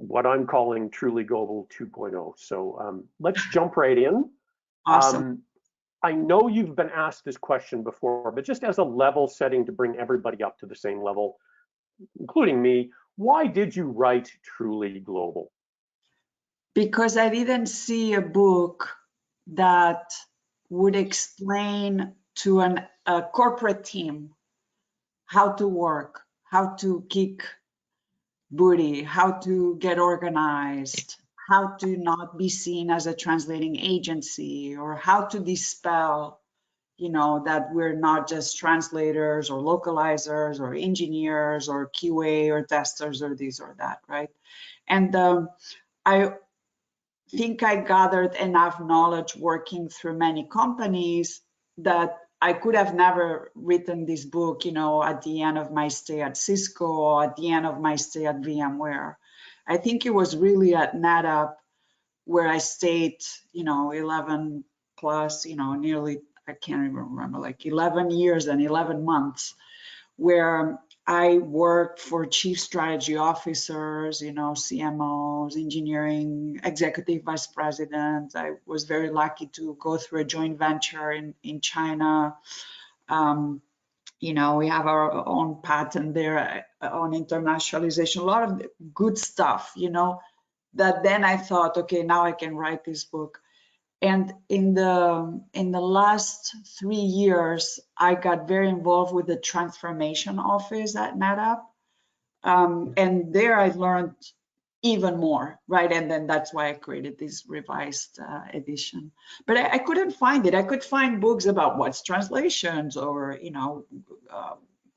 what I'm calling Truly Global 2.0. So let's jump right in. Awesome. I know you've been asked this question before, but just as a level setting to bring everybody up to the same level, including me, why did you write Truly Global? Because I didn't see a book that would explain to a corporate team how to work, how to kick booty, how to get organized, how to not be seen as a translating agency, or how to dispel, that we're not just translators or localizers or engineers or QA or testers or this or that, right? And I think I gathered enough knowledge working through many companies that I could have never written this book, at the end of my stay at Cisco or at the end of my stay at VMware. I think it was really at NetApp where I stayed, 11 plus, nearly, I can't even remember, like 11 years and 11 months, where I worked for chief strategy officers, CMOs, engineering, executive vice presidents. I was very lucky to go through a joint venture in China. We have our own patent there on internationalization, a lot of good stuff, that then I thought, okay, now I can write this book. And in the last 3 years, I got very involved with the transformation office at NetApp. And there I learned even more, right? And then that's why I created this revised edition. But I couldn't find it. I could find books about what's translations or,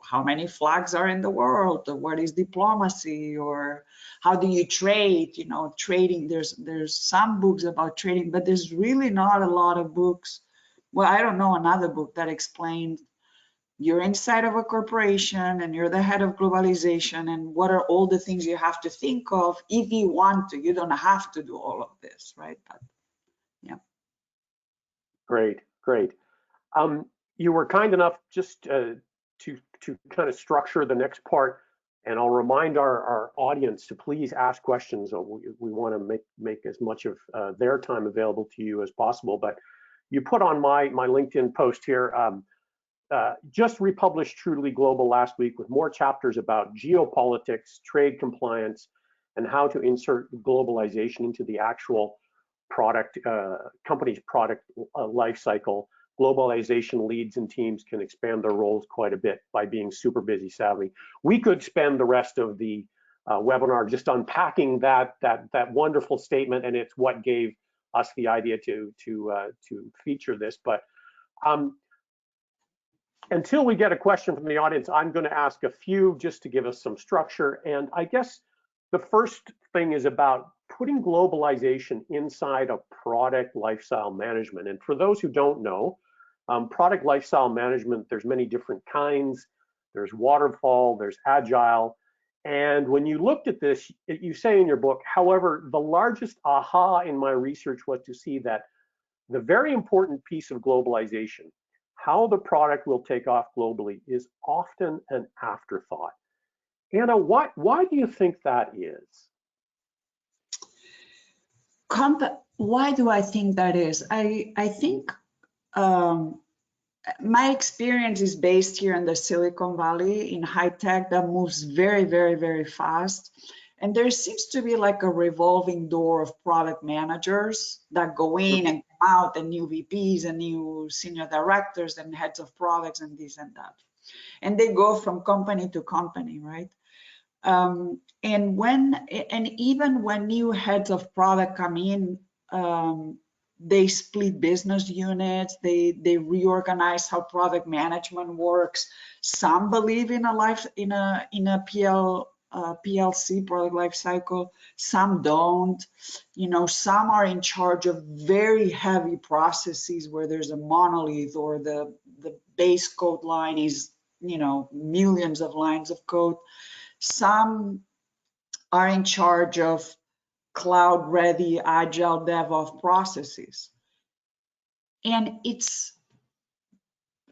how many flags are in the world, or what is diplomacy, or how do you trade, trading. There's some books about trading, but there's really not a lot of books. Well, I don't know another book that explains you're inside of a corporation and you're the head of globalization, and what are all the things you have to think of if you want to. You don't have to do all of this, right? But yeah. Great. You were kind enough just to kind of structure the next part, and I'll remind our audience to please ask questions. We want to make as much of their time available to you as possible. But you put on my LinkedIn post here, just republished Truly Global last week with more chapters about geopolitics, trade compliance, and how to insert globalization into the actual product, company's product life cycle. Globalization leads and teams can expand their roles quite a bit by being super busy savvy. We could spend the rest of the webinar just unpacking that wonderful statement, and it's what gave us the idea to feature this. But until we get a question from the audience, I'm going to ask a few just to give us some structure. And I guess the first thing is about putting globalization inside of product lifecycle management. And for those who don't know, product lifecycle management, there's many different kinds. There's waterfall, there's agile. And when you looked at this, you say in your book, however, the largest aha in my research was to see that the very important piece of globalization, how the product will take off globally, is often an afterthought. Anna, why do you think that is? Why do I think that is? I think my experience is based here in the Silicon Valley in high tech that moves very, very, very fast. And there seems to be like a revolving door of product managers that go in and come out, and new VPs and new senior directors and heads of products and this and that. And they go from company to company, right? And even when new heads of product come in, they split business units, they reorganize how product management works. Some believe in a PLC, product life cycle, some don't. Some are in charge of very heavy processes where there's a monolith, or the base code line is millions of lines of code. Some are in charge of cloud-ready, agile DevOps processes. And it's,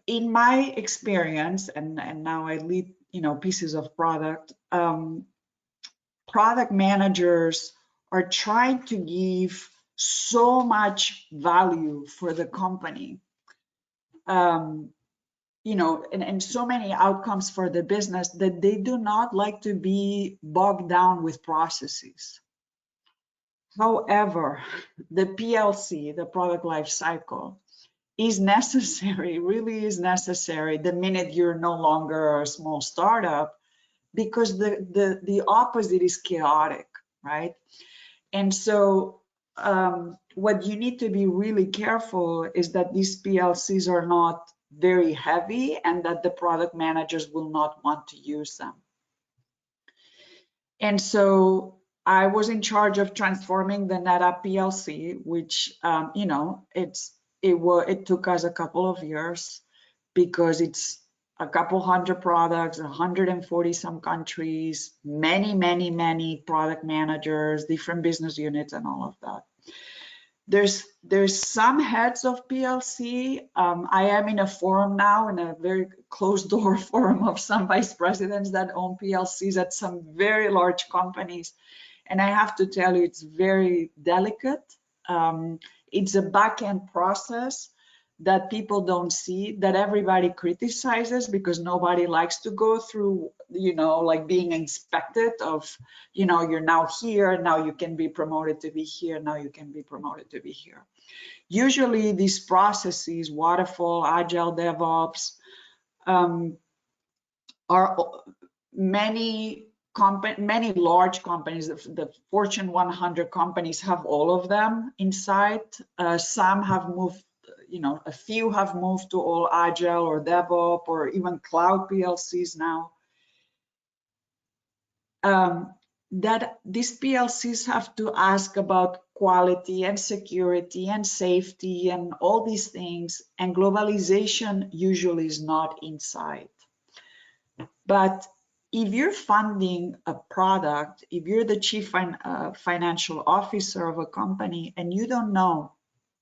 in my experience, and now I lead, pieces of product, product managers are trying to give so much value for the company, you know, and so many outcomes for the business that they do not like to be bogged down with processes. However, the PLC, the product life cycle, is necessary, really is necessary the minute you're no longer a small startup, because the opposite is chaotic, right? And so what you need to be really careful is that these PLCs are not very heavy and that the product managers will not want to use them. And so I was in charge of transforming the NetApp PLC, which, you know, it took us a couple of years because it's a couple hundred products, 140 some countries, many product managers, different business units, and all of that. There's some heads of PLC. I am in a forum now, in a very closed door forum of some vice presidents that own PLCs at some very large companies. And I have to tell you, it's very delicate. It's a back-end process that people don't see, that everybody criticizes because nobody likes to go through, you know, like being inspected of, you know, you're now here, now you can be promoted to be here, now you can be promoted to be here. Usually these processes, waterfall, agile, DevOps, are many large companies, the Fortune 100 companies have all of them inside. Some have moved, you know, a few have moved to all agile or DevOps or even cloud PLCs now. That these PLCs have to ask about quality and security and safety and all these things, and globalization usually is not inside. But if you're funding a product, if you're the chief financial officer of a company and you don't know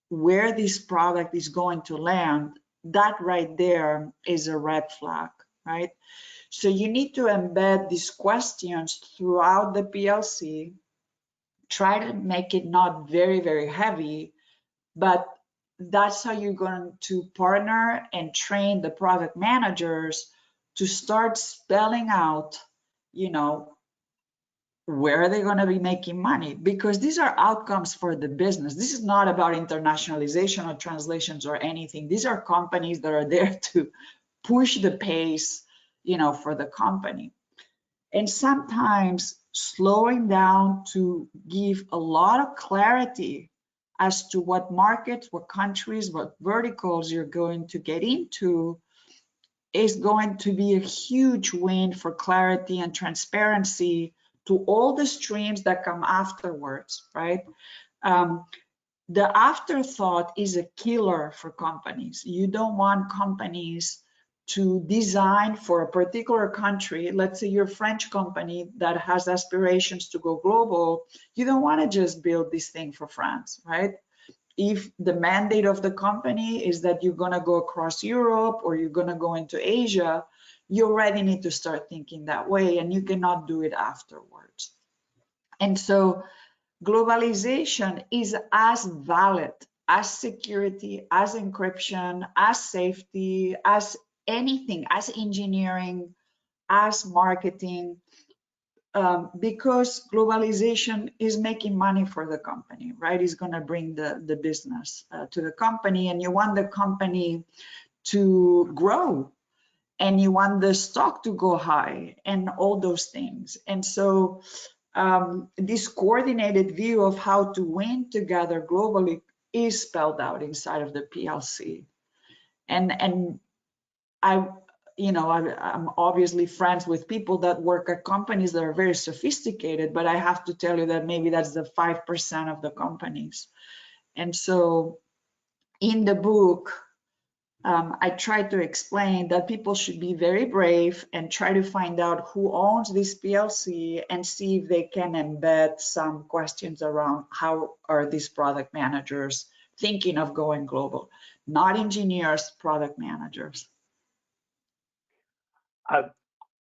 where this product is going to land, that right there is a red flag, right? So you need to embed these questions throughout the PLC, try to make it not very heavy, but that's how you're going to partner and train the product managers to start spelling out, you know, where are they going to be making money? Because these are outcomes for the business. This is not about internationalization or translations or anything. These are companies that are there to push the pace, you know, for the company. And sometimes slowing down to give a lot of clarity as to what markets, what countries, what verticals you're going to get into is going to be a huge win for clarity and transparency to all the streams that come afterwards, right? The afterthought is a killer for companies. You don't want companies to design for a particular country. Let's say you're a French company that has aspirations to go global. You don't want to just build this thing for France, right? If the mandate of the company is that you're going to go across Europe or you're going to go into Asia, you already need to start thinking that way, and you cannot do it afterwards. And so globalization is as valid as security, as encryption, as safety, as anything, as engineering, as marketing, because globalization is making money for the company, right? It's going to bring the business to the company, and you want the company to grow, and you want the stock to go high, and all those things. And so this coordinated view of how to win together globally is spelled out inside of the PLC. And I'm obviously friends with people that work at companies that are very sophisticated, but I have to tell you that maybe that's the 5% of the companies. And so in the book, I try to explain that people should be very brave and try to find out who owns this PLC and see if they can embed some questions around how are these product managers thinking of going global, not engineers, product managers.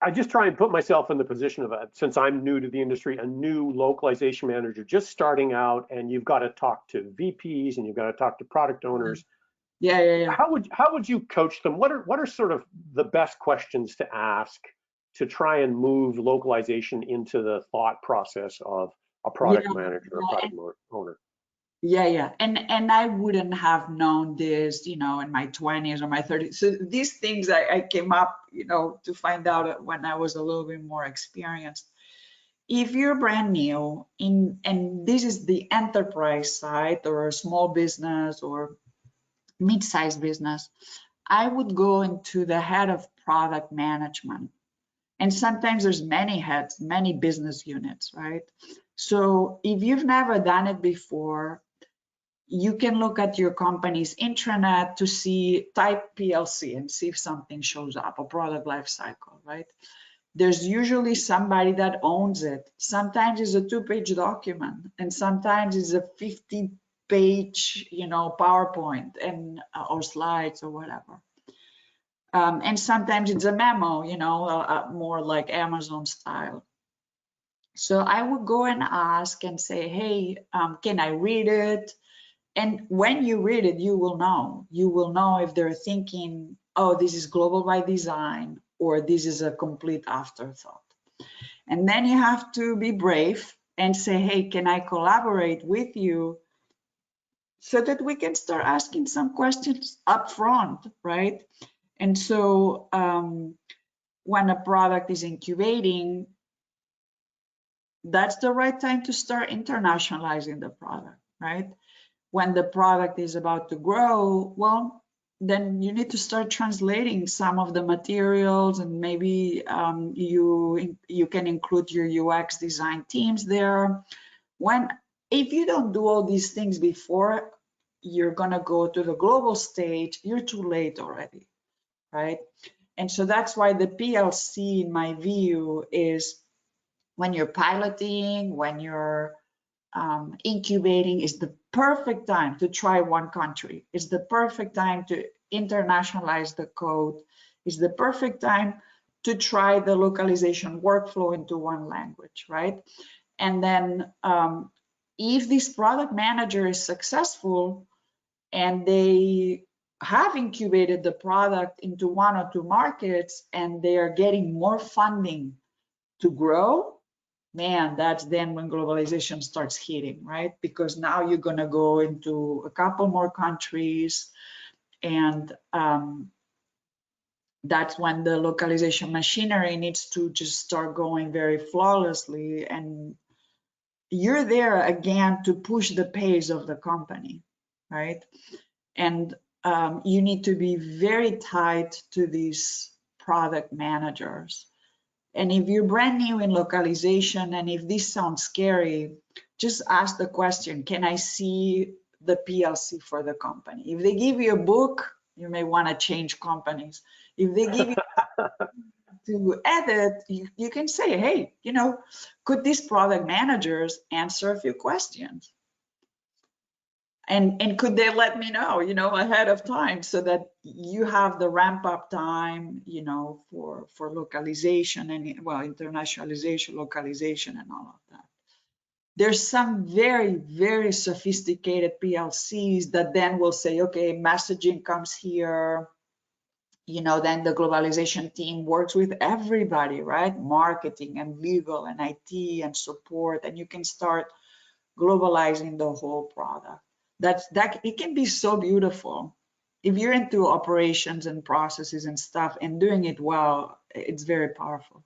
I just try and put myself in the position of since I'm new to the industry, a new localization manager just starting out, and you've got to talk to VPs and you've got to talk to product owners. Yeah. How would you coach them? What are sort of the best questions to ask to try and move localization into the thought process of a Yeah, product manager, a product owner? yeah. And I wouldn't have known this, in my 20s or my 30s. So these things I came up, to find out when I was a little bit more experienced. If you're brand new and this is the enterprise side or a small business or mid-sized business, I would go into the head of product management. And sometimes there's many heads, many business units, right? So if you've never done it before, you can look at your company's intranet to see, type PLC and see if something shows up, a product life cycle, right? There's usually somebody that owns it. Sometimes it's a 2-page document, and sometimes it's a 50-page, PowerPoint and or slides or whatever. And sometimes it's a memo, more like Amazon style. So I would go and ask and say, hey, can I read it? And when you read it, you will know. You will know if they're thinking, oh, this is global by design, or this is a complete afterthought. And then you have to be brave and say, hey, can I collaborate with you so that we can start asking some questions up front, right? And so when a product is incubating, that's the right time to start internationalizing the product, right? When the product is about to grow, well, then you need to start translating some of the materials, and maybe you can include your UX design teams there. If you don't do all these things before you're gonna go to the global stage, you're too late already, right? And so that's why the PLC, in my view, is when you're piloting, when you're incubating, is the perfect time to try one country. It's the perfect time to internationalize the code. It's the perfect time to try the localization workflow into one language, right? And then if this product manager is successful and they have incubated the product into 1 or 2 markets and they are getting more funding to grow, man, that's then when globalization starts hitting, right? Because now you're going to go into a couple more countries, and that's when the localization machinery needs to just start going very flawlessly, and you're there again to push the pace of the company, right? And you need to be very tight to these product managers. And if you're brand new in localization, and if this sounds scary, just ask the question, can I see the PLC for the company? If they give you a book, you may want to change companies. If they give you to edit, you can say, hey, could these product managers answer a few questions? And could they let me know, ahead of time, so that you have the ramp up time, for localization and, well, internationalization, localization, and all of that. There's some very, very sophisticated PLCs that then will say, okay, messaging comes here, then the globalization team works with everybody, right? Marketing and legal and IT and support, and you can start globalizing the whole product. That it can be so beautiful. If you're into operations and processes and stuff and doing it well, it's very powerful.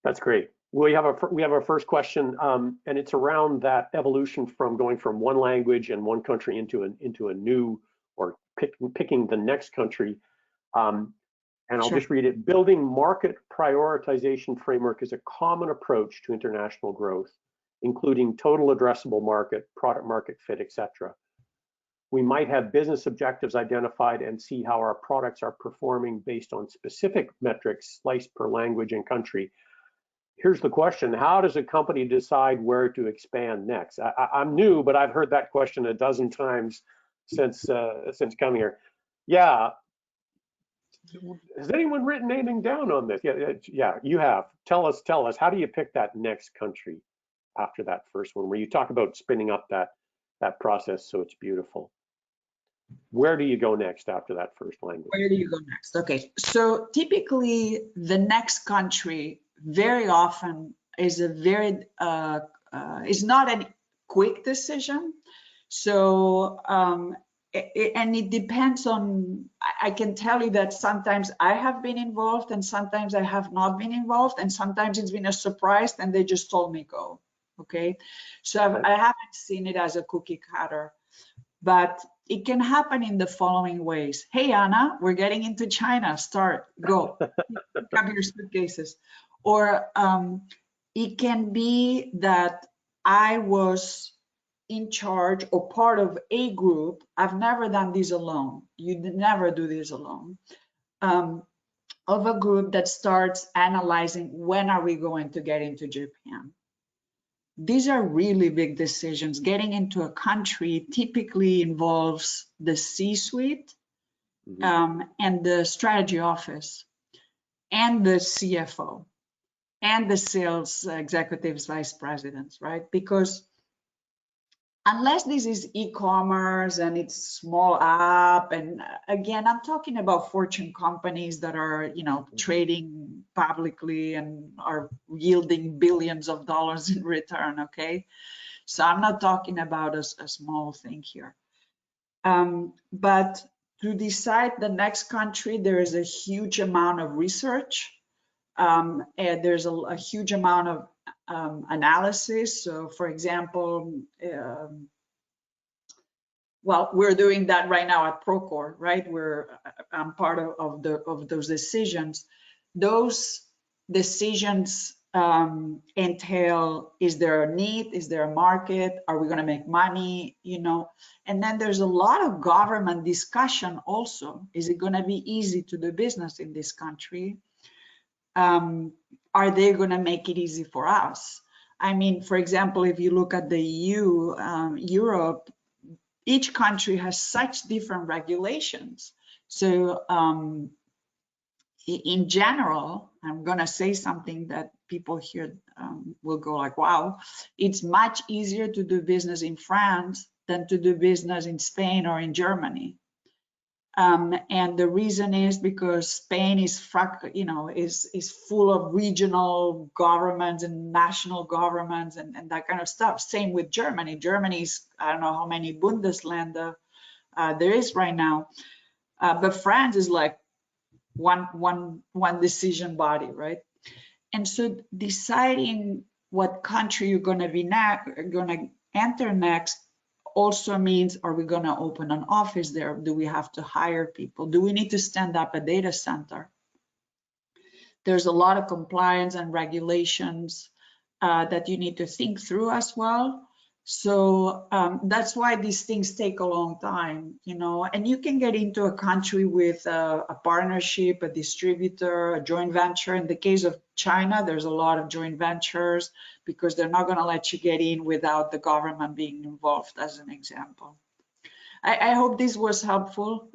That's great. We have our first question, and it's around that evolution from going from one language and one country into a new, or picking the next country. And I'll Sure. just read it. Building market prioritization framework is a common approach to international growth, including total addressable market, product market fit, etc. We might have business objectives identified and see how our products are performing based on specific metrics sliced per language and country. Here's the question: how does a company decide where to expand next? I'm new, but I've heard that question a dozen times since coming here. Yeah, Has anyone written anything down on this? Yeah, you have. Tell us. How do you pick that next country after that first one, where you talk about spinning up that process so it's beautiful? Where do you go next after that first language? Where do you go next? Okay, so typically the next country very often is a very is not a quick decision. So and it depends on. I can tell you that sometimes I have been involved and sometimes I have not been involved, and sometimes it's been a surprise and they just told me go. Okay, so I haven't seen it as a cookie cutter, but it can happen in the following ways. Hey, Anna, we're getting into China. Start, go, pick up your suitcases. Or it can be that I was in charge or part of a group. I've never done this alone. You never do this alone. Of a group that starts analyzing when are we going to get into Japan. These are really big decisions. Getting into a country typically involves the C-suite and the strategy office and the CFO and the sales executives, vice presidents, right? Because unless this is e-commerce and it's small app, and again, I'm talking about Fortune companies that are, trading publicly and are yielding billions of dollars in return, okay? So I'm not talking about a small thing here. But to decide the next country, there is a huge amount of research. And there's a huge amount of analysis. So for example, well, we're doing that right now at Procore, right? I'm part of those decisions. Those decisions entail, is there a need? Is there a market? Are we going to make money? And then there's a lot of government discussion also. Is it going to be easy to do business in this country? Are they going to make it easy for us? I mean, for example, if you look at the EU, Europe, each country has such different regulations. So in general, I'm going to say something that people here will go like, wow, it's much easier to do business in France than to do business in Spain or in Germany. And the reason is because Spain is full of regional governments and national governments and that kind of stuff. Same with Germany. Germany's, I don't know how many Bundesländer there is right now, but France is like one decision body, right? And so deciding what country you're going to enter next also means, are we going to open an office there? Do we have to hire people? Do we need to stand up a data center? There's a lot of compliance and regulations that you need to think through as well. So that's why these things take a long time, and you can get into a country with a partnership, a distributor, a joint venture. In the case of China, there's a lot of joint ventures because they're not going to let you get in without the government being involved, as an example. I hope this was helpful.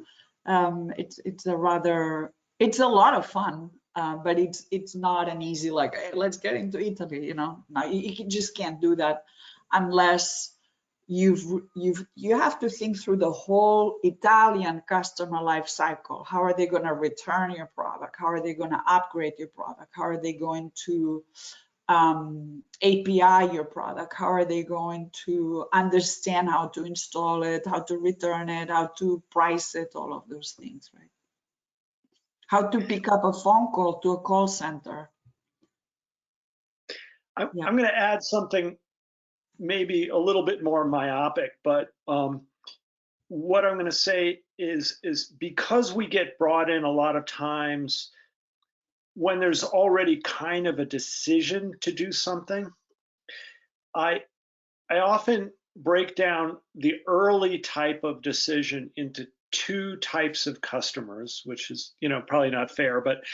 It's a lot of fun, but it's not an easy, like, hey, let's get into Italy, No, you just can't do that unless you have to think through the whole Italian customer life cycle. How are they going to return your product? How are they going to upgrade your product? How are they going to API your product? How are they going to understand how to install it, how to return it, how to price it, all of those things, right? How to pick up a phone call to a call center. I'm going to add something maybe a little bit more myopic, but what I'm going to say is because we get brought in a lot of times when there's already kind of a decision to do something, I often break down the early type of decision into two types of customers, which is probably not fair, but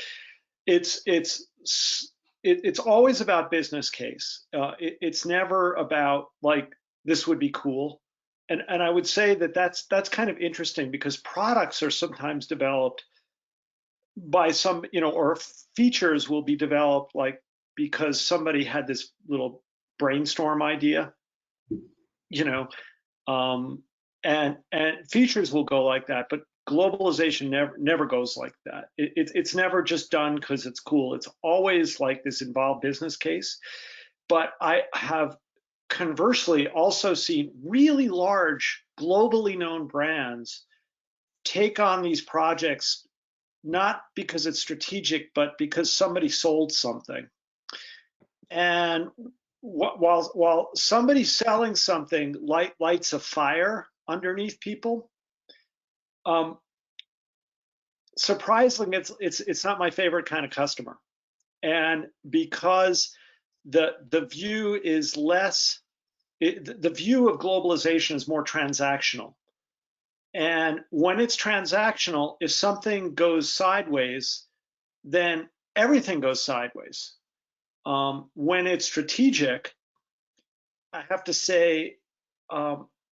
it's always about business case. It's never about like, this would be cool. And I would say that's kind of interesting because products are sometimes developed by some, or features will be developed like because somebody had this little brainstorm idea, and features will go like that, but globalization never goes like that. It's never just done because it's cool. It's always like this involved business case. But I have conversely also seen really large, globally known brands take on these projects not because it's strategic, but because somebody sold something. And while somebody selling something lights a fire underneath people, surprisingly, it's not my favorite kind of customer. And because the view is less, the view of globalization is more transactional. And when it's transactional, if something goes sideways, then everything goes sideways. When it's strategic, I have to say,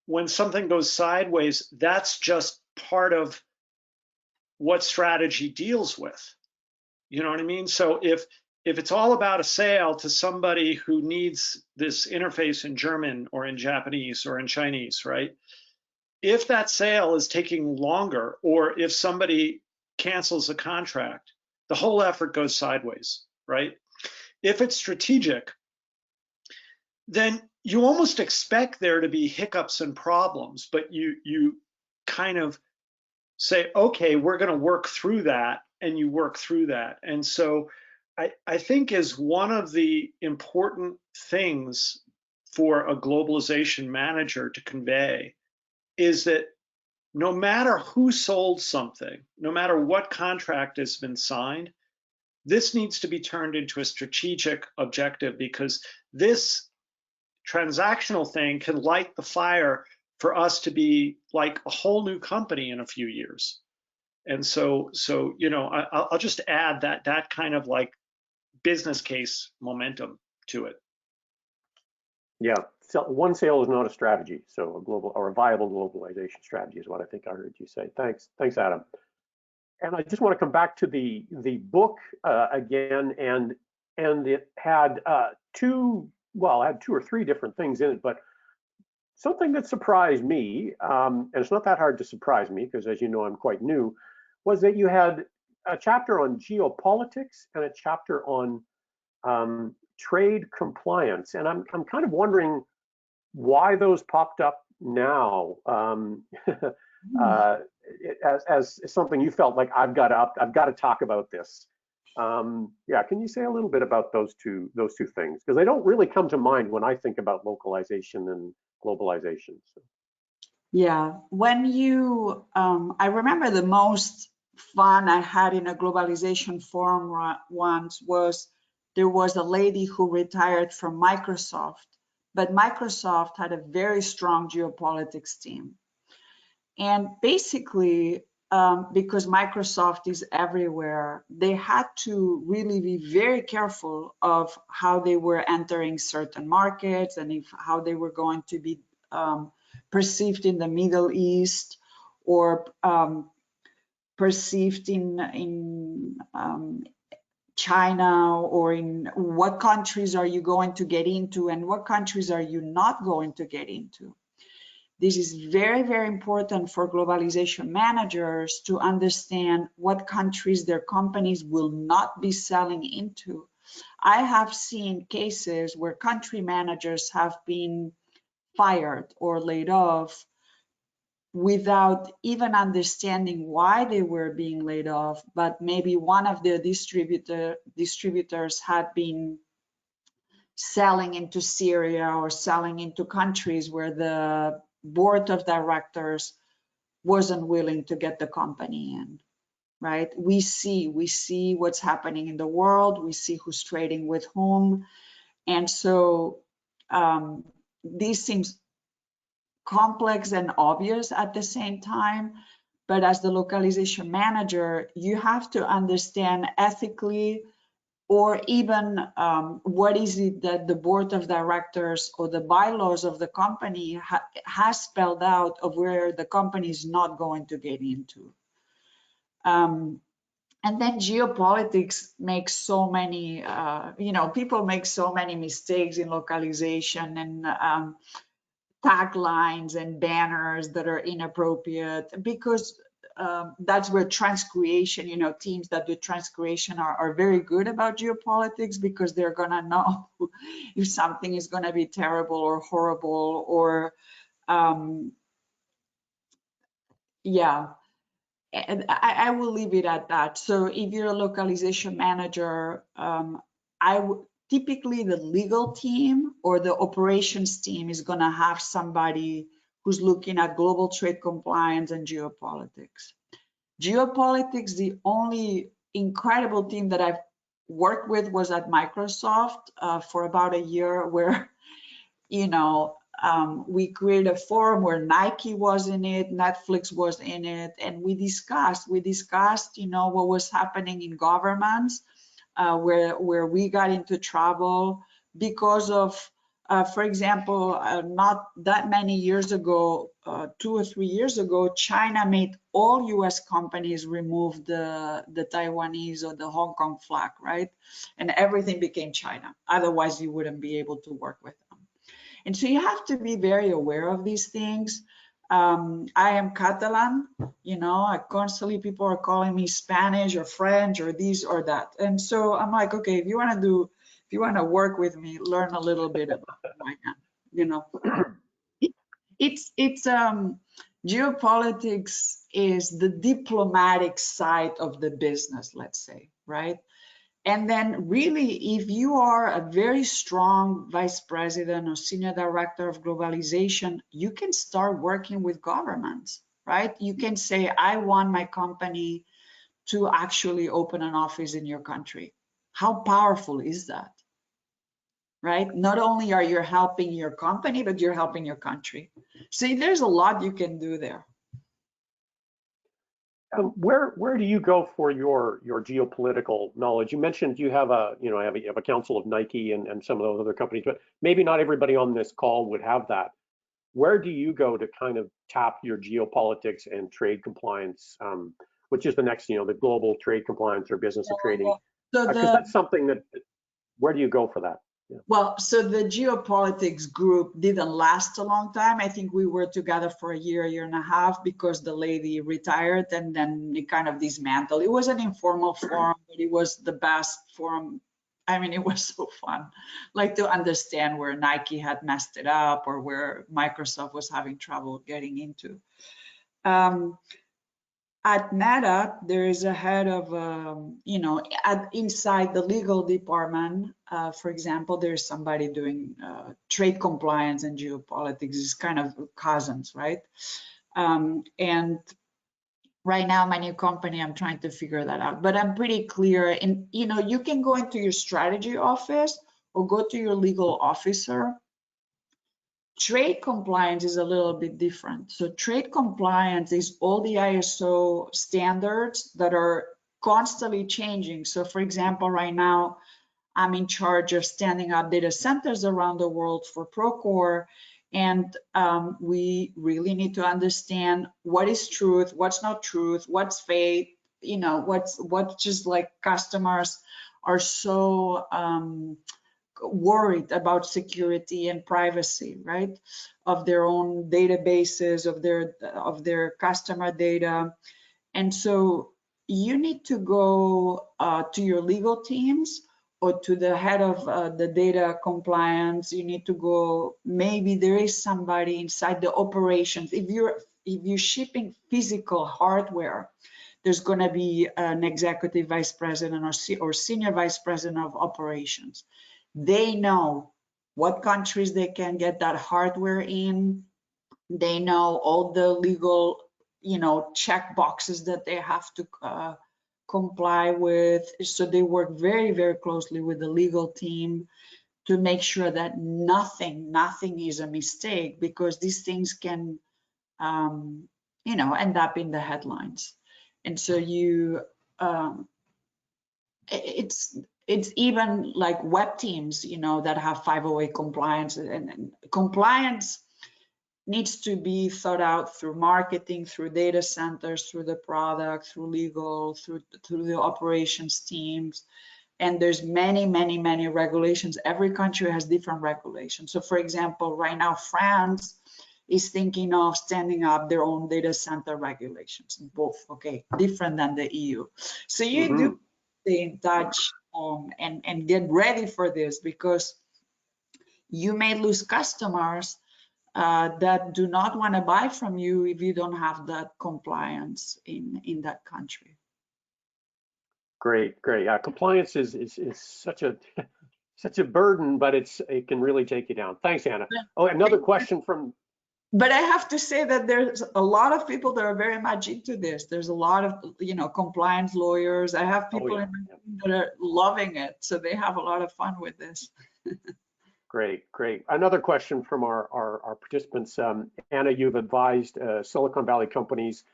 when something goes sideways, that's just part of what strategy deals with. You know what I mean? So if it's all about a sale to somebody who needs this interface in German or in Japanese or in Chinese, right? If that sale is taking longer, or if somebody cancels a contract, the whole effort goes sideways, right? If it's strategic, then you almost expect there to be hiccups and problems, but you kind of say, okay, we're going to work through that, and you work through that. And so I think is one of the important things for a globalization manager to convey is that no matter who sold something, no matter what contract has been signed, this needs to be turned into a strategic objective, because this transactional thing can light the fire for us to be like a whole new company in a few years. And so I'll just add that kind of like business case momentum to it. Yeah, so one sale is not a strategy. So a global or a viable globalization strategy is what I think I heard you say. Thanks, Adam. And I just want to come back to the book again, and it had two or three different things in it, but something that surprised me, and it's not that hard to surprise me because, as you know, I'm quite new, was that you had a chapter on geopolitics and a chapter on trade compliance. And I'm kind of wondering why those popped up now as something you felt like I've got to talk about this. Yeah, can you say a little bit about those two things? Because they don't really come to mind when I think about localization and globalization. So. Yeah, when you, I remember the most fun I had in a globalization forum once was there was a lady who retired from Microsoft, but Microsoft had a very strong geopolitics team. And basically, because Microsoft is everywhere, they had to really be very careful of how they were entering certain markets and how they were going to be perceived in the Middle East, or perceived in China, or in what countries are you going to get into and what countries are you not going to get into. This is very, very important for globalization managers to understand what countries their companies will not be selling into. I have seen cases where country managers have been fired or laid off without even understanding why they were being laid off, but maybe one of the distributors had been selling into Syria or selling into countries where the board of directors wasn't willing to get the company in, right? We see what's happening in the world. We see who's trading with whom. And so these seems complex and obvious at the same time, but as the localization manager, you have to understand ethically, or even what is it that the board of directors or the bylaws of the company has spelled out of where the company is not going to get into. And then geopolitics makes so many, people make so many mistakes in localization and taglines and banners that are inappropriate, because that's where transcreation, teams that do transcreation are very good about geopolitics, because they're gonna know if something is gonna be terrible or horrible or yeah. And I will leave it at that. So if you're a localization manager, typically the legal team or the operations team is going to have somebody who's looking at global trade compliance and geopolitics. Geopolitics, the only incredible team that I've worked with was at Microsoft for about a year, where we created a forum where Nike was in it, Netflix was in it, and we discussed, what was happening in governments, where we got into trouble because of, for example, not that many years ago, 2 or 3 years ago, China made all US companies remove the Taiwanese or the Hong Kong flag, right? And everything became China. Otherwise, you wouldn't be able to work with them. And so you have to be very aware of these things. I am Catalan, constantly people are calling me Spanish or French or this or that. And so I'm like, okay, if you want to work with me, learn a little bit about who I am, It's geopolitics is the diplomatic side of the business, let's say, right? And then really, if you are a very strong vice president or senior director of globalization, you can start working with governments, right? You can say, I want my company to actually open an office in your country. How powerful is that? Right? Not only are you helping your company, but you're helping your country. See, there's a lot you can do there. Where do you go for your geopolitical knowledge? You mentioned you have a have a council of Nike and some of those other companies, but maybe not everybody on this call would have that. Where do you go to kind of tap your geopolitics and trade compliance, which is the next, the global trade compliance or business of trading? Because that's something that, where do you go for that? Yeah. Well, so the geopolitics group didn't last a long time. I think we were together for a year and a half, because the lady retired and then it kind of dismantled. It was an informal forum, but it was the best forum. I mean, it was so fun, like to understand where Nike had messed it up or where Microsoft was having trouble getting into. At Meta, there is a head of, inside the legal department, for example, there's somebody doing trade compliance and geopolitics. It's kind of cousins, right? And right now, my new company, I'm trying to figure that out, but I'm pretty clear. And, you can go into your strategy office or go to your legal officer. Trade compliance is a little bit different. So trade compliance is all the ISO standards that are constantly changing. So for example, right now, I'm in charge of standing up data centers around the world for Procore. And we really need to understand what is truth, what's not truth, what's fake, what's just like customers are so worried about security and privacy, right, of their own databases, of their customer data. And so you need to go to your legal teams or to the head of the data compliance. You need to go, maybe there is somebody inside the operations. If you're shipping physical hardware, there's going to be an executive vice president or senior vice president of operations. They know what countries they can get that hardware in. They know all the legal, check boxes that they have to comply with. So they work very, very closely with the legal team to make sure that nothing is a mistake, because these things can, end up in the headlines. And so it's even like web teams, that have 508 compliance and compliance. needs to be thought out through marketing, through data centers, through the product, through legal, through the operations teams. And there's many regulations. Every country has different regulations. So for example, right now, France is thinking of standing up their own data center regulations, both, okay, different than the EU. So you do stay in touch and get ready for this, because you may lose customers that do not want to buy from you if you don't have that compliance in that country. Great. Compliance is such a such a burden, but it can really take you down. Thanks, Anna. Oh, another question from. But I have to say that there's a lot of people that are very much into this. There's a lot of, compliance lawyers. I have people in my team that are loving it, so they have a lot of fun with this. Great. Another question from our participants. Anna, you've advised Silicon Valley companies.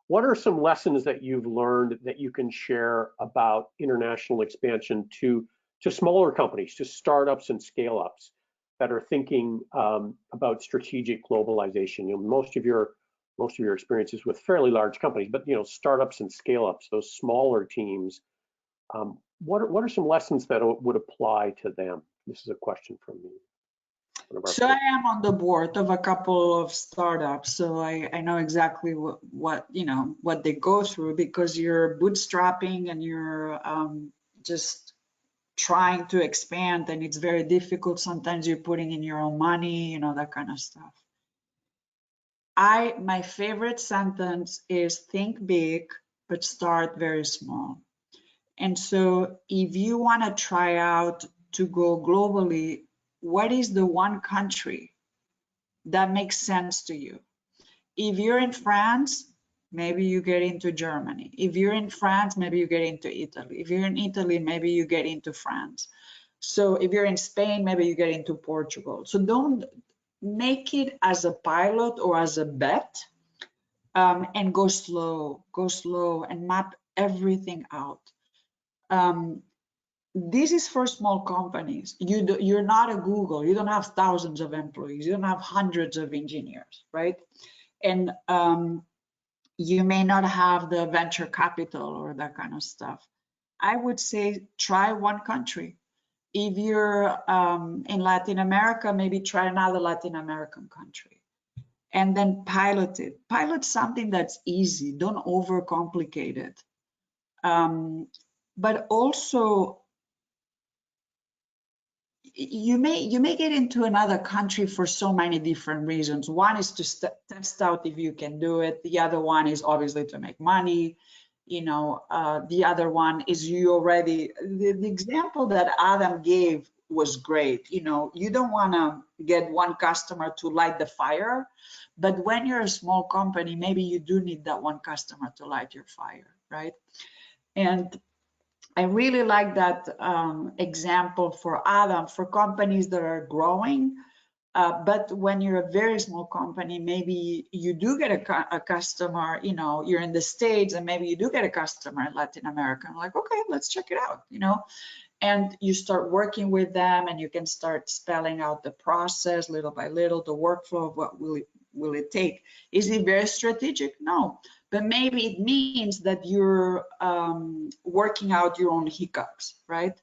What are some lessons that you've learned that you can share about international expansion to smaller companies, to startups and scale-ups that are thinking about strategic globalization? Most of your experiences with fairly large companies, but startups and scale-ups, those smaller teams. What are some lessons that would apply to them? This is a question from me. So I am on the board of a couple of startups, so I know exactly what they go through, because you're bootstrapping and you're just trying to expand, and it's very difficult. Sometimes you're putting in your own money, that kind of stuff. My favorite sentence is think big, but start very small. And so if you want to try out to go globally, what is the one country that makes sense to you? If you're in France, maybe you get into Germany. If you're in France, maybe you get into Italy. If you're in Italy, maybe you get into France. So if you're in Spain, maybe you get into Portugal. So don't make it as a pilot or as a bet, and go slow and map everything out. This is for small companies. You're not a Google. You don't have thousands of employees. You don't have hundreds of engineers, right? And you may not have the venture capital or that kind of stuff. I would say try one country. If you're in Latin America, maybe try another Latin American country, and then pilot it. Pilot something that's easy. Don't overcomplicate it. But also, you may get into another country for so many different reasons. One is to test out if you can do it. The other one is obviously to make money. The other one is you already, the example that Adam gave was great. You don't want to get one customer to light the fire, but when you're a small company, maybe you do need that one customer to light your fire, right? And I really like that example for Adam, for companies that are growing. But when you're a very small company, maybe you do get a customer, you're in the States, and maybe you do get a customer in Latin America. I'm like, okay, let's check it out, and you start working with them, and you can start spelling out the process little by little, the workflow of what will it take. Is it very strategic? No. But maybe it means that you're working out your own hiccups, right?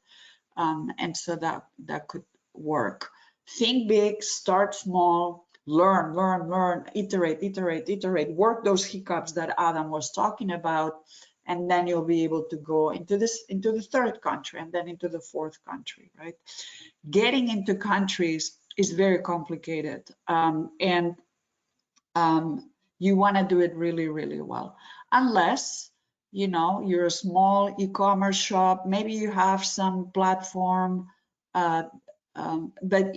And so that could work. Think big, start small, learn, iterate, work those hiccups that Adam was talking about, and then you'll be able to go into the third country, and then into the fourth country, right? Getting into countries is very complicated, and you want to do it really, really well. Unless, you're a small e-commerce shop, maybe you have some platform, but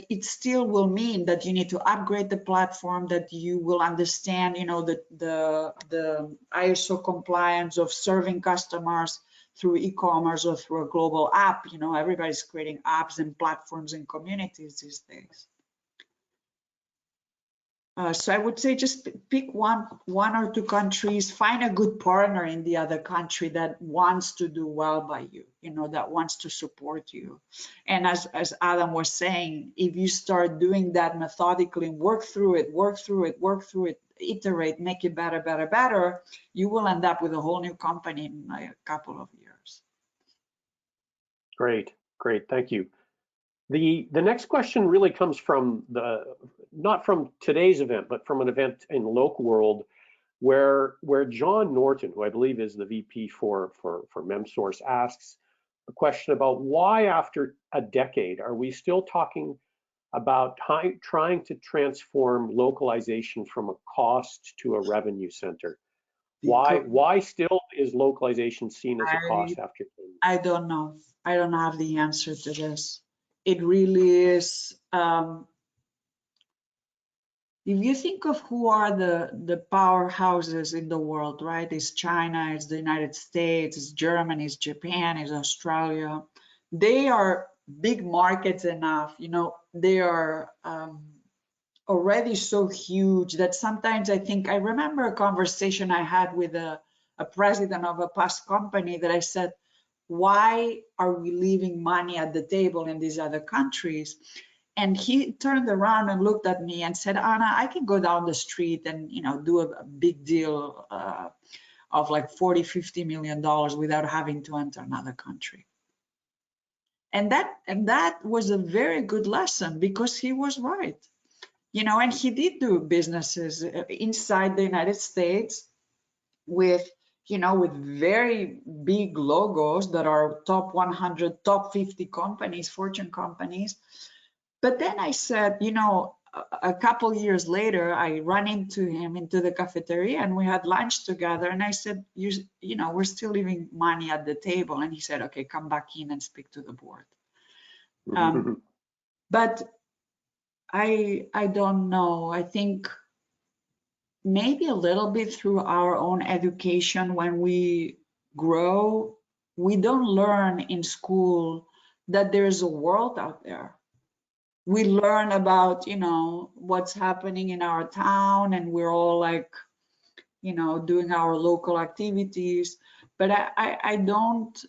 it still will mean that you need to upgrade the platform, that you will understand, the ISO compliance of serving customers through e-commerce or through a global app. Everybody's creating apps and platforms and communities these days. So I would say just pick one or two countries, find a good partner in the other country that wants to do well by you, that wants to support you. And as Adam was saying, if you start doing that methodically, work through it, iterate, make it better, you will end up with a whole new company in a couple of years. Great, thank you. The next question really comes from not from today's event, but from an event in Local World where John Norton, who I believe is the VP for MemSource, asks a question about why after a decade are we still talking about trying to transform localization from a cost to a revenue center. Why still is localization seen as a cost after? I don't know. I don't have the answer to this. It really is. If you think of who are the powerhouses in the world, right? It's China, it's the United States, it's Germany, it's Japan, it's Australia. They are big markets enough, they are already so huge that sometimes I remember a conversation I had with a president of a past company that I said, why are we leaving money at the table in these other countries? And he turned around and looked at me and said, Anna, I can go down the street and do a big deal of like $40–50 million without having to enter another country. And that was a very good lesson because he was right. And he did do businesses inside the United States with very big logos that are top 100, top 50 companies, Fortune companies. But then I said, a couple years later, I ran into him into the cafeteria and we had lunch together. And I said, we're still leaving money at the table. And he said, okay, come back in and speak to the board. But I don't know. I think maybe a little bit through our own education when we grow, we don't learn in school that there's a world out there. We learn about, what's happening in our town and we're all like, doing our local activities. But I don't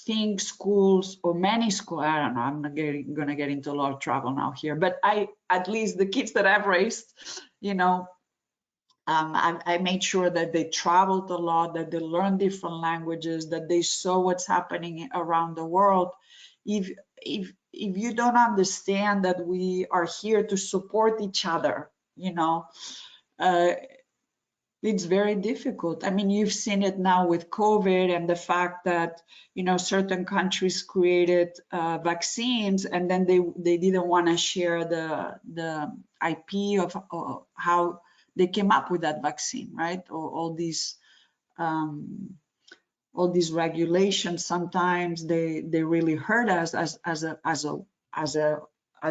think schools or many schools, I don't know, I'm not gonna get into a lot of trouble now here, but at least the kids that I've raised, I made sure that they traveled a lot, that they learned different languages, that they saw what's happening around the world. If you don't understand that we are here to support each other, it's very difficult. I mean, you've seen it now with COVID and the fact that, certain countries created vaccines and then they didn't want to share the IP of how they came up with that vaccine, right? Or all these regulations, sometimes they really hurt us as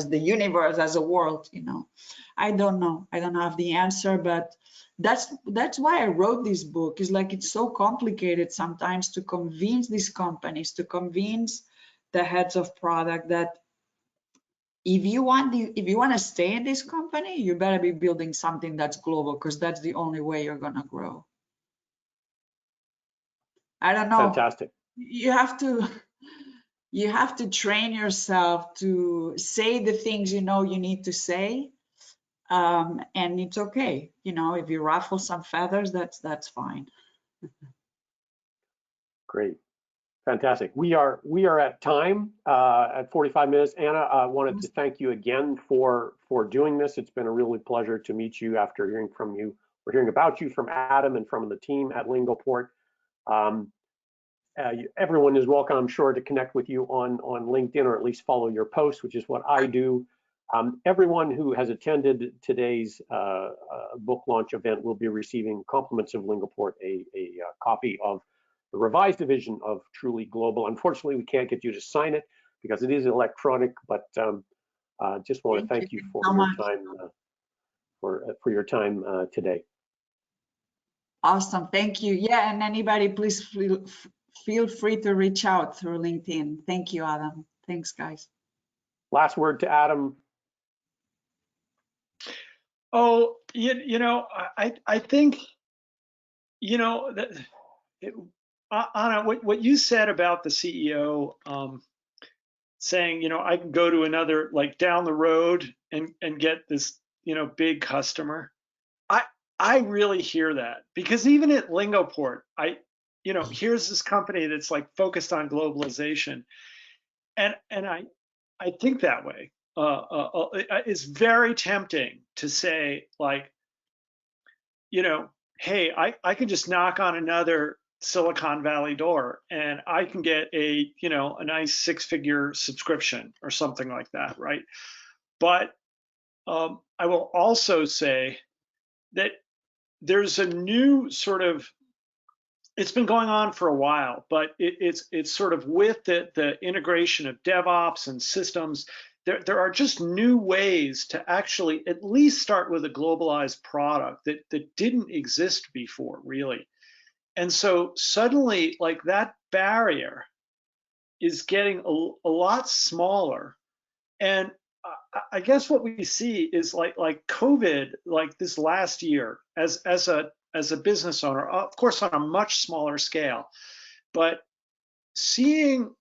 the universe, as a world, I don't know. I don't have the answer, but that's why I wrote this book. Is like it's so complicated sometimes to convince these companies, to convince the heads of product that if you want to stay in this company, you better be building something that's global because that's the only way you're gonna grow. I don't know. Fantastic. You have to train yourself to say the things you need to say. And it's okay, if you ruffle some feathers, that's fine. Great, fantastic. We are at time at 45 minutes. Anna, I wanted to thank you again for doing this. It's been a really pleasure to meet you after hearing from you, or hearing about you from Adam and from the team at Lingoport. Everyone is welcome, I'm sure, to connect with you on LinkedIn, or at least follow your posts, which is what I do. Everyone who has attended today's book launch event will be receiving compliments of Lingoport, a copy of the revised edition of Truly Global. Unfortunately, we can't get you to sign it because it is electronic, but just want to thank you for your time for your time today. Awesome, thank you. Yeah, and anybody, please feel free to reach out through LinkedIn. Thank you, Adam. Thanks, guys. Last word to Adam. Oh, you know, I think, you know, that it, Anna, what you said about the CEO saying, you know, I can go to another, like down the road and get this, you know, big customer. I I really hear that, because even at Lingoport, you know, here's this company that's like focused on globalization, and I think that way. It's very tempting to say, like, you know, hey, I can just knock on another Silicon Valley door and I can get a, you know, a nice six-figure subscription or something like that, right? But I will also say that there's a new sort of, it's been going on for a while, but it's sort of with the integration of DevOps and systems, there are just new ways to actually at least start with a globalized product that didn't exist before, really. And so suddenly, like, that barrier is getting a lot smaller. And I guess what we see is like COVID, like this last year, as a business owner, of course on a much smaller scale, but seeing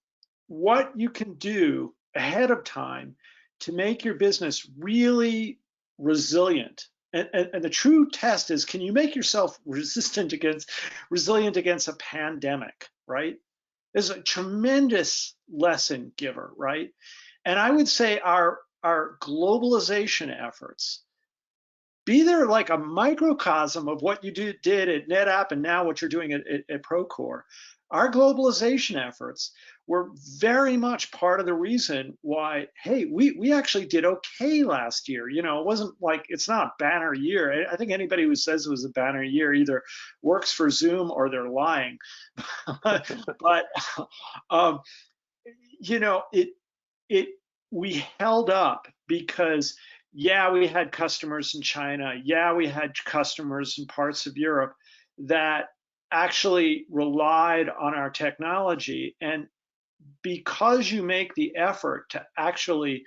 what you can do ahead of time to make your business really resilient. And the true test is, can you make yourself resilient against a pandemic, right? Is a tremendous lesson giver, right? And I would say our globalization efforts, be there like a microcosm of what you did at NetApp and now what you're doing at Procore. Our globalization efforts were very much part of the reason why, hey, we actually did okay last year. You know, it wasn't like, it's not a banner year. I think anybody who says it was a banner year either works for Zoom or they're lying. But you know, it we held up because, yeah, we had customers in China, yeah, we had customers in parts of Europe that actually relied on our technology. And because you make the effort to actually,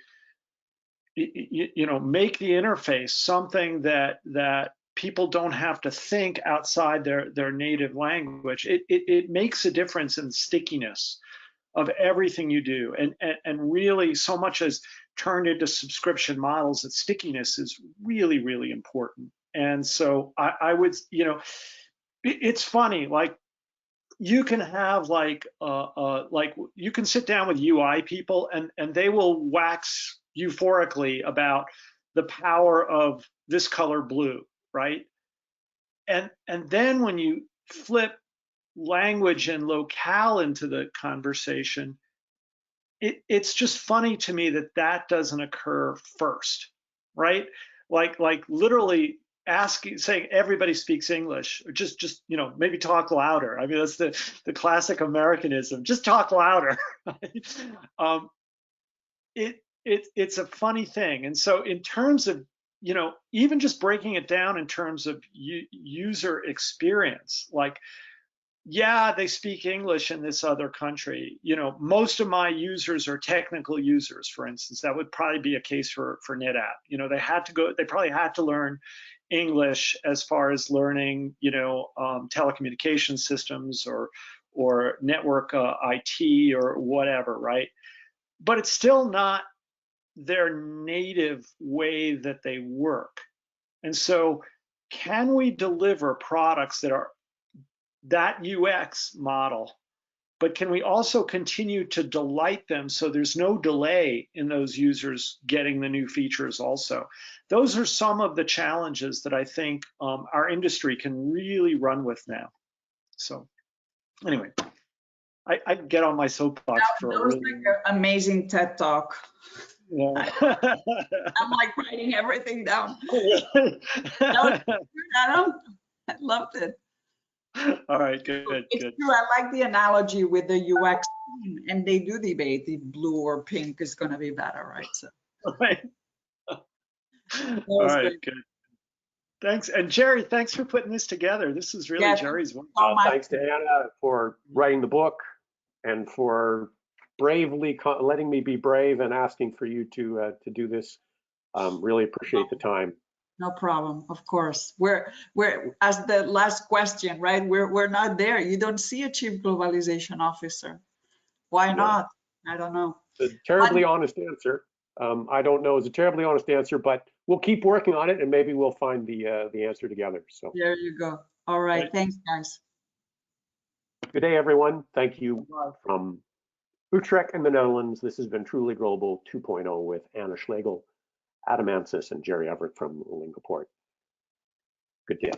you know, make the interface something that people don't have to think outside their native language, it makes a difference in stickiness of everything you do. And really, so much has turned into subscription models that stickiness is really, really important. And so I would, you know, it's funny, like, you can have like you can sit down with UI people and they will wax euphorically about the power of this color blue, right? And then when you flip language and locale into the conversation, it's just funny to me that that doesn't occur first, right? Like literally asking, saying everybody speaks English, or just you know, maybe talk louder. I mean, that's the classic Americanism, just talk louder. um, it's a funny thing. And so in terms of, you know, even just breaking it down in terms of user experience, like, yeah, they speak English in this other country. You know, most of my users are technical users, for instance. That would probably be a case for NetApp. You know, they probably had to learn English as far as learning, you know, telecommunication systems or network IT or whatever, right? But it's still not their native way that they work. And so, can we deliver products that are that UX model, but can we also continue to delight them so there's no delay in those users getting the new features also? Those are some of the challenges that I think our industry can really run with now. So anyway, I get on my soapbox for a really like an amazing TED Talk. yeah. I'm like writing everything down. Adam, I loved it. All right, good, It's good. true. I like the analogy with the UX team, and they do debate if blue or pink is going to be better, right? So All right, all right, good. Thanks. And Jerry, thanks for putting this together. This is really Jerry's one. Thanks to Anna for writing the book and for bravely letting me be brave and asking for you to do this. Really appreciate the time. No problem, of course. We're as the last question, right? We're not there. You don't see a chief globalization officer. Why No. not? I don't know. A terribly honest answer. I don't know is a terribly honest answer, but we'll keep working on it and maybe we'll find the answer together. So There you go. All right. Right. Thanks, guys. good day, everyone. Thank you Bye. from Utrecht in the Netherlands. This has been Truly Global 2.0 with Anna Schlegel, Adam Asnes, and Jerry Everett from Lingoport. Good day.